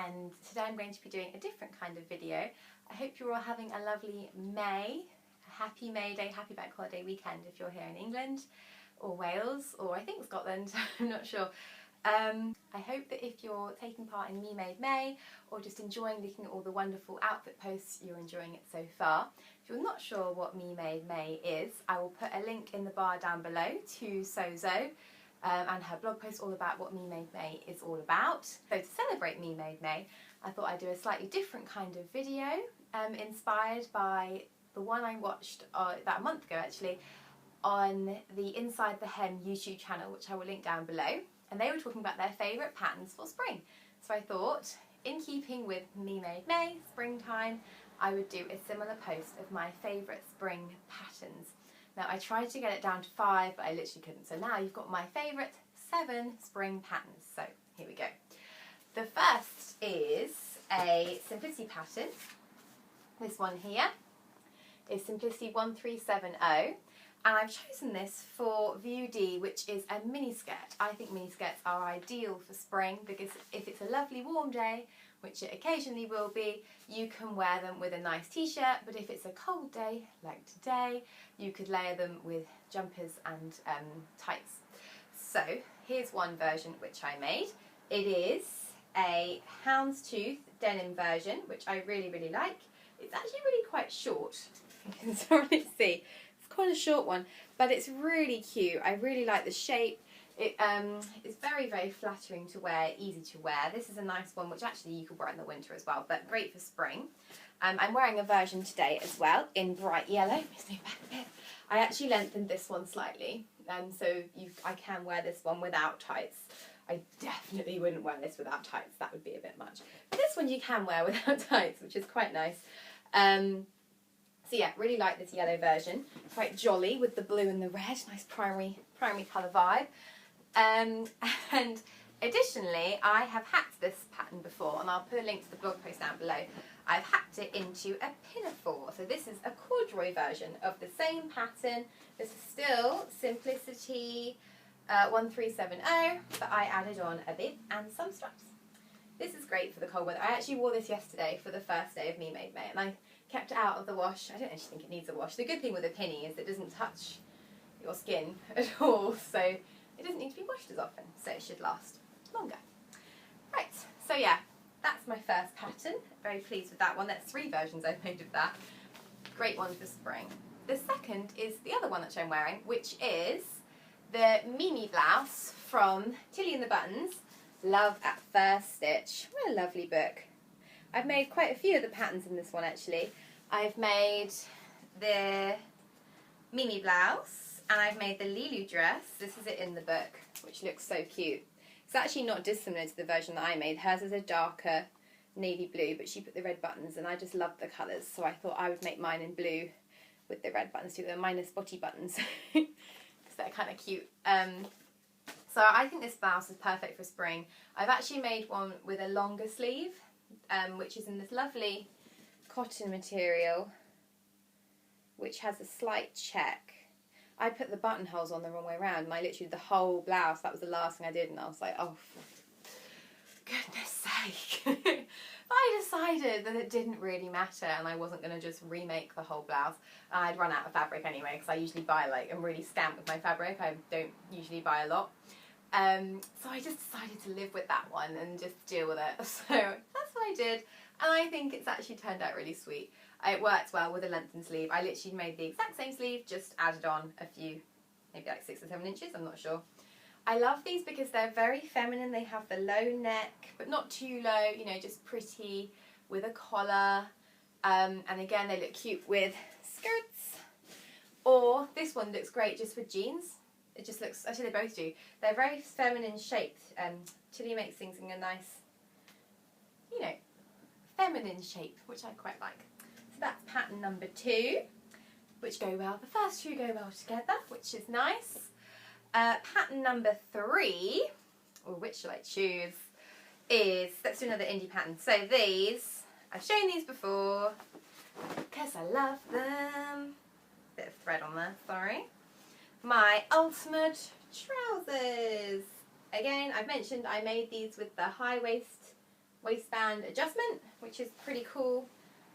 and today I'm going to be doing a different kind of video. I hope you're all having a lovely May, a happy May Day, happy bank holiday weekend if you're here in England or Wales or I think Scotland, I'm not sure. I hope that if you're taking part in Me Made May or just enjoying looking at all the wonderful outfit posts, you're enjoying it so far. If you're not sure what Me Made May is, I will put a link in the bar down below to Sozo and her blog post all about what Me Made May is all about. So to celebrate Me Made May, I thought I'd do a slightly different kind of video inspired by the one I watched about a month ago actually on the Inside the Hem YouTube channel, which I will link down below. And they were talking about their favourite patterns for spring. So I thought, in keeping with Me Made May, springtime, I would do a similar post of my favourite spring patterns. Now I tried to get it down to 5, but I literally couldn't. So now you've got my favourite 7 spring patterns. So here we go. The first is a Simplicity pattern. This one here is Simplicity 1370. And I've chosen this for View D, which is a mini skirt. I think mini skirts are ideal for spring because if it's a lovely warm day, which it occasionally will be, you can wear them with a nice t-shirt, but if it's a cold day, like today, you could layer them with jumpers and tights. So here's one version which I made. It is a houndstooth denim version, which I really, really like. It's actually really quite short, you can already see. Quite a short one, but it's really cute. I really like the shape. It's very, very flattering to wear, easy to wear. This is a nice one, which actually you could wear in the winter as well, but great for spring. I'm wearing a version today as well in bright yellow. Just move back a bit. I actually lengthened this one slightly, so I can wear this one without tights. I definitely wouldn't wear this without tights. That would be a bit much. But this one you can wear without tights, which is quite nice. So yeah, really like this yellow version. Quite jolly with the blue and the red, nice primary colour vibe. And additionally, I have hacked this pattern before, and I'll put a link to the blog post down below. I've hacked it into a pinafore. So this is a corduroy version of the same pattern. This is still Simplicity 1370, but I added on a bib and some straps. This is great for the cold weather. I actually wore this yesterday for the first day of Me Made May, and I kept it out of the wash. I don't actually think it needs a wash. The good thing with a pinny is it doesn't touch your skin at all, so it doesn't need to be washed as often, so it should last longer. Right, so yeah, that's my first pattern. Very pleased with that one. There's 3 versions I've made of that. Great one for spring. The second is the other one that I'm wearing, which is the Mimi blouse from Tilly and the Buttons, Love at First Stitch. What a lovely book. I've made quite a few of the patterns in this one actually. I've made the Mimi blouse and I've made the Lilu dress. This is it in the book, which looks so cute. It's actually not dissimilar to the version that I made. Hers is a darker navy blue, but she put the red buttons and I just love the colours, so I thought I would make mine in blue with the red buttons too. They're minus spotty buttons because they're kind of cute. So I think this blouse is perfect for spring. I've actually made one with a longer sleeve, which is in this lovely cotton material, which has a slight check. I put the buttonholes on the wrong way around, and I literally did the whole blouse. That was the last thing I did, and I was like, oh, for goodness sake. I decided that it didn't really matter, and I wasn't going to just remake the whole blouse. I'd run out of fabric anyway, because I usually buy, like, I'm really scant with my fabric. I don't usually buy a lot. So I just decided to live with that one and just deal with it. So that's what I did, and I think it's actually turned out really sweet. It works well with a lengthened sleeve. I literally made the exact same sleeve, just added on a few, maybe like 6 or 7 inches, I'm not sure. I love these because they're very feminine. They have the low neck, but not too low, you know, just pretty with a collar. And again, they look cute with skirts. Or this one looks great just with jeans. It just looks, actually they both do. They're very feminine shaped. Tilly makes things in a nice, you know, feminine shape, which I quite like. So that's pattern number 2, which go well. The first 2 go well together, which is nice. Pattern number 3, or which shall I choose, is, let's do another indie pattern. So these, I've shown these before, because I love them. Bit of thread on there, sorry. My ultimate trousers. Again, I've mentioned I made these with the high waist waistband adjustment, which is pretty cool.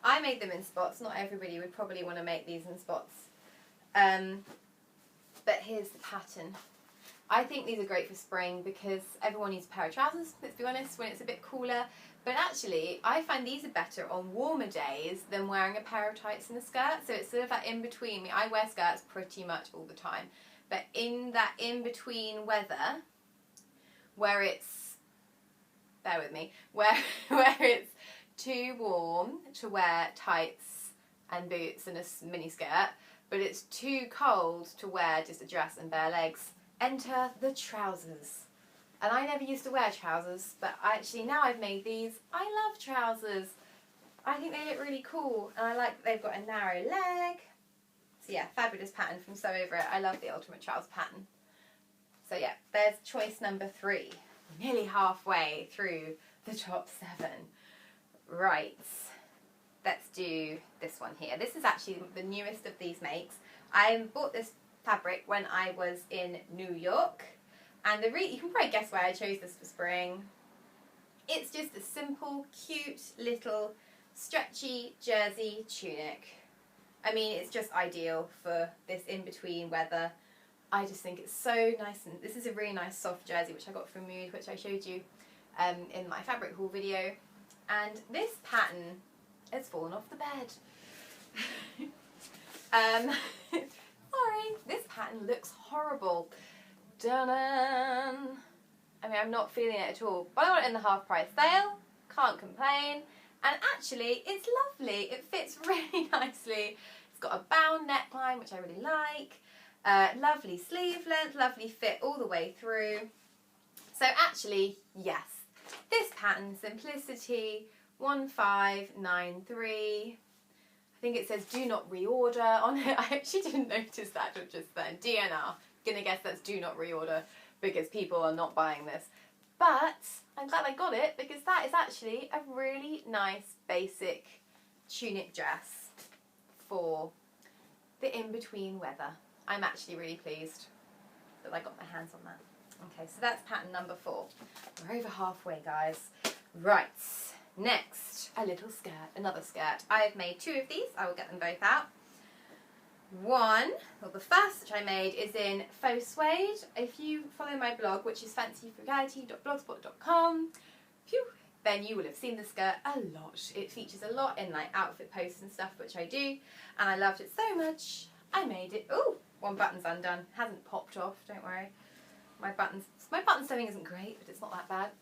I made them in spots. Not everybody would probably want to make these in spots. But here's the pattern. I think these are great for spring because everyone needs a pair of trousers, let's be honest, when it's a bit cooler. But actually, I find these are better on warmer days than wearing a pair of tights and a skirt. So it's sort of that in between. I mean, I wear skirts pretty much all the time. But in that in between weather, where it's, bear with me, where it's too warm to wear tights and boots and a mini skirt, but it's too cold to wear just a dress and bare legs, enter the trousers. And I never used to wear trousers, but actually now I've made these, I love trousers. I think they look really cool, and I like that they've got a narrow leg. So yeah, fabulous pattern from Sew Over It. I love the ultimate trouser pattern. So yeah, there's choice number 3. Nearly halfway through the top 7. Right, let's do this one here. This is actually the newest of these makes. I bought this fabric when I was in New York, and you can probably guess why I chose this for spring. It's just a simple, cute, little, stretchy jersey tunic. I mean, it's just ideal for this in-between weather. I just think it's so nice, and this is a really nice soft jersey which I got from Mood, which I showed you in my fabric haul video. And this pattern has fallen off the bed. Sorry, this pattern looks horrible. Dun-dun. I mean, I'm not feeling it at all, but I got it in the half price sale, can't complain, and actually it's lovely. It fits really nicely. It's got a bound neckline, which I really like, lovely sleeve length, lovely fit all the way through. So actually, yes, this pattern, Simplicity 1593, I think it says do not reorder on it. I actually didn't notice that till just then. DNR. Gonna guess that's do not reorder because people are not buying this. But I'm glad I got it because that is actually a really nice basic tunic dress for the in-between weather. I'm actually really pleased that I got my hands on that. Okay, so that's pattern number 4. We're over halfway, guys. Right, next, a little skirt, another skirt. I have made 2 of these. I will get them both out. The first which I made is in faux suede. If you follow my blog, which is fancyfrugality.blogspot.com, then you will have seen the skirt a lot. It features a lot in like outfit posts and stuff, which I do, and I loved it so much. I made it. Oh, one button's undone. Hasn't popped off. Don't worry. My button sewing isn't great, but it's not that bad.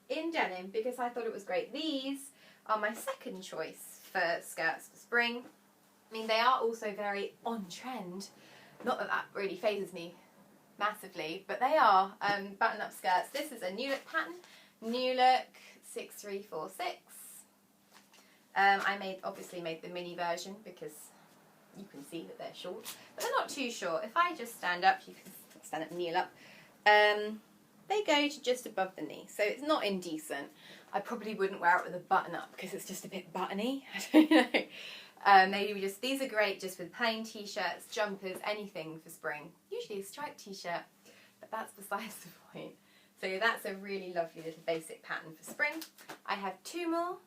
In denim, because I thought it was great. These are my second choice for skirts for spring. I mean, they are also very on trend. Not that that really phases me massively, but they are button-up skirts. This is a New Look pattern. New Look 6346. I obviously made the mini version because you can see that they're short, but they're not too short. If I just stand up, you can stand up, kneel up. They go to just above the knee, so it's not indecent. I probably wouldn't wear it with a button up because it's just a bit buttony. I don't know. Maybe these are great just with plain t-shirts, jumpers, anything for spring. Usually a striped t-shirt, but that's besides the point. So that's a really lovely little basic pattern for spring. I have 2 more.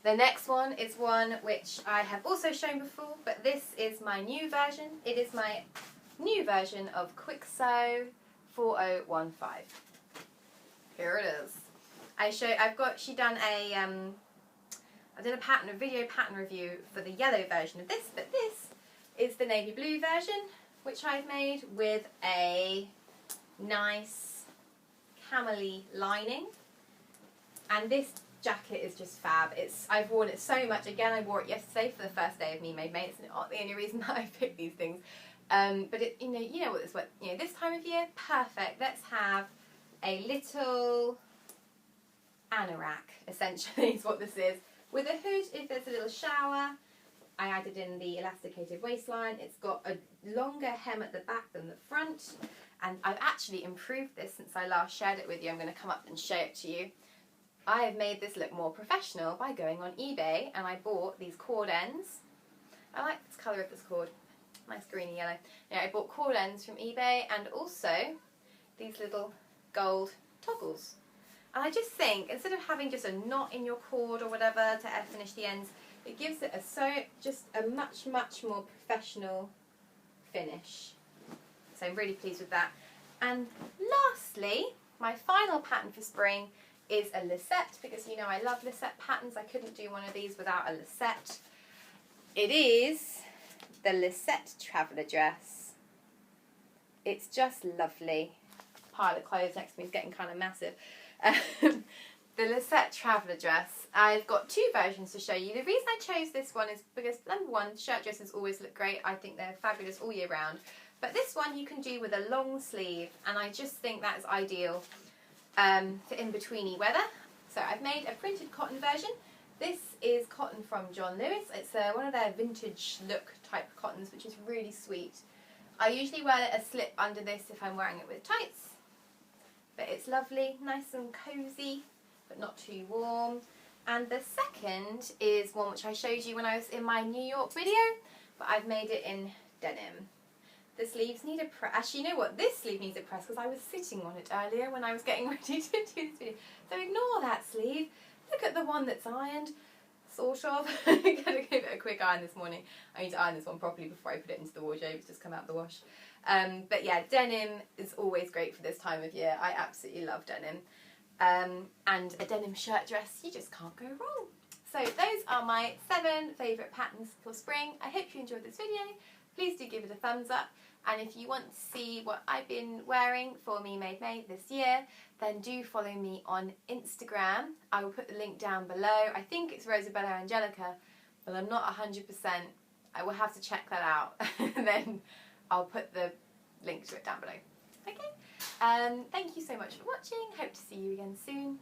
The next one is one which I have also shown before, but this is my new version. It is my new version of Kwik Sew 4015. Here it is. She done a I did a video pattern review for the yellow version of this, but this is the navy blue version, which I've made with a nice camel-y lining. And this jacket is just fab. I've worn it so much. Again, I wore it yesterday for the first day of Me Made May. It's not the only reason that I picked these things. But you know what this time of year, perfect. Let's have a little anorak, essentially, is what this is. With a hood, if there's a little shower. I added in the elasticated waistline. It's got a longer hem at the back than the front. And I've actually improved this since I last shared it with you. I'm going to come up and show it to you. I have made this look more professional by going on eBay, and I bought these cord ends. I like this colour of this cord. Nice greeny yellow. Yeah, I bought cord ends from eBay and also these little gold toggles. And I just think, instead of having just a knot in your cord or whatever to air finish the ends, it gives it just a much more professional finish. So I'm really pleased with that. And lastly, my final pattern for spring is a Lisette, because you know I love Lisette patterns. I couldn't do one of these without a Lisette. It is the Lisette traveller dress. It's just lovely. Pile of clothes next to me is getting kind of massive. The Lisette traveller dress. I've got two versions to show you. The reason I chose this one is because, number one, shirt dresses always look great. I think they're fabulous all year round. But this one you can do with a long sleeve, and I just think that is ideal for in-betweeny weather. So I've made a printed cotton version. This is cotton from John Lewis. It's one of their vintage look type cottons, which is really sweet. I usually wear a slip under this if I'm wearing it with tights. But it's lovely, nice and cosy, but not too warm. And the second is one which I showed you when I was in my New York video, but I've made it in denim. The sleeves need a press. Actually, you know what? This sleeve needs a press because I was sitting on it earlier when I was getting ready to do this video. So ignore that sleeve. Look at the one that's ironed, sort of. I'm going to give it a quick iron this morning. I need to iron this one properly before I put it into the wardrobe. It's just come out of the wash. But yeah, denim is always great for this time of year. I absolutely love denim. And a denim shirt dress, you just can't go wrong. So those are my 7 favourite patterns for spring. I hope you enjoyed this video. Please do give it a thumbs up. And if you want to see what I've been wearing for Me Made May this year, then do follow me on Instagram. I will put the link down below. I think it's Rosabella Angelica, but I'm not 100%. I will have to check that out. And then I'll put the link to it down below. Okay? Thank you so much for watching. Hope to see you again soon.